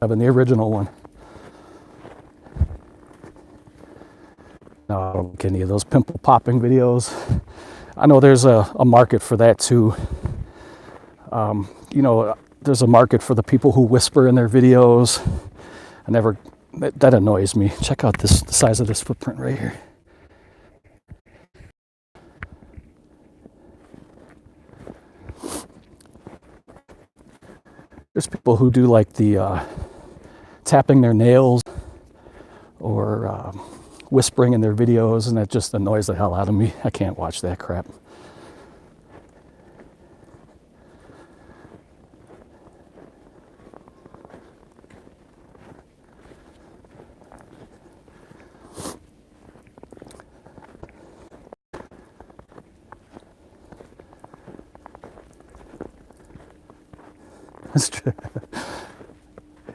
Having the original one. No, I don't like any of those pimple popping videos. I know there's a market for that too. You know, there's a market for the people who whisper in their videos. That annoys me. Check out the size of this footprint right here. There's people who do like the tapping their nails or whispering in their videos, and that just annoys the hell out of me. I can't watch that crap.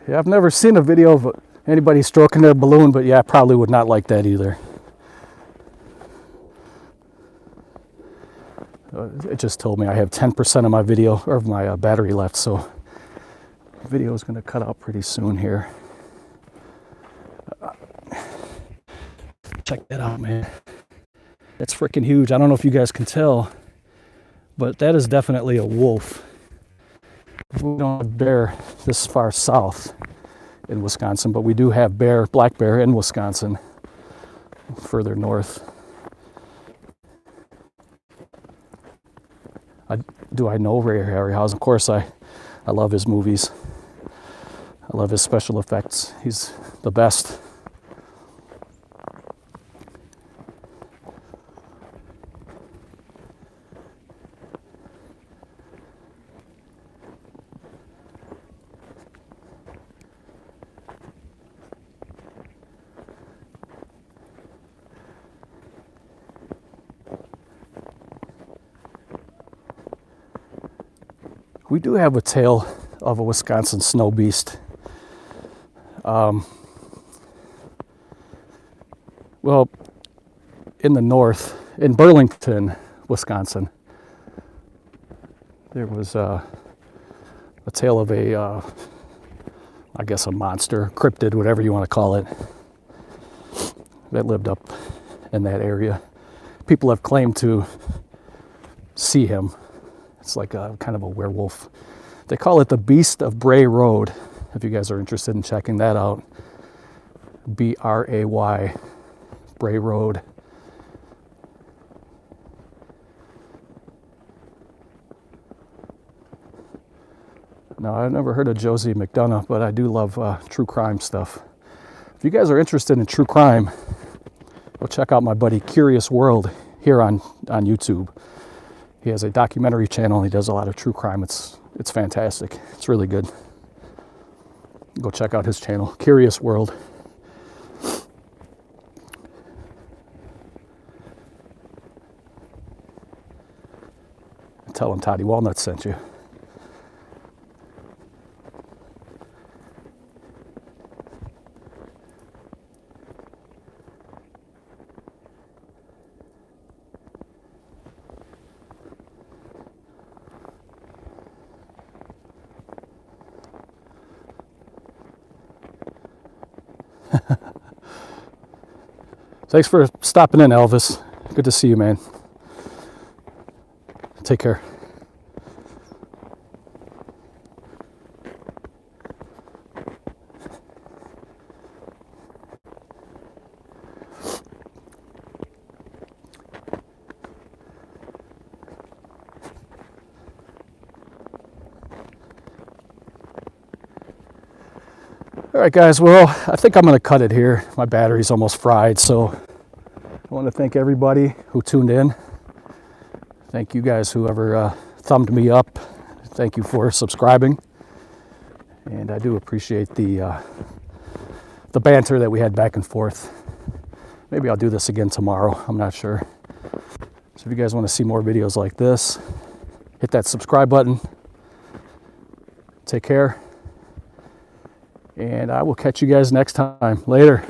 Yeah, I've never seen a video of anybody stroking their balloon, but yeah, I probably would not like that either. It just told me I have 10% of my video or my battery left, so the video is going to cut out pretty soon here. Check that out, man. That's freaking huge. I don't know if you guys can tell. but that is definitely a wolf. We don't have bear this far south in Wisconsin, but we do have black bear in Wisconsin further north. Do I know Ray Harryhausen? Of course, I love his movies. I love his special effects. He's the best. We do have a tale of a Wisconsin snow beast. Well, in the north, in Burlington, Wisconsin, there was a tale of I guess a monster, cryptid, whatever you want to call it, that lived up in that area. People have claimed to see him. It's like a kind of a werewolf. They call it the Beast of Bray Road, if you guys are interested in checking that out. B-R-A-Y, Bray Road. Now, I've never heard of Josie McDonough, but I do love true crime stuff. If you guys are interested in true crime, go check out my buddy Curious World here on YouTube. He has a documentary channel and he does a lot of true crime. It's fantastic. It's really good. Go check out his channel, Curious World. Tell him Toddy Walnut sent you. Thanks for stopping in, Elvis. Good to see you, man. Take care. All right, guys, well, I think I'm going to cut it here. My battery's almost fried, so I want to thank everybody who tuned in. Thank you guys, whoever thumbed me up. Thank you for subscribing. And I do appreciate the banter that we had back and forth. Maybe I'll do this again tomorrow. I'm not sure. So if you guys want to see more videos like this, hit that subscribe button. Take care. And I will catch you guys next time. Later.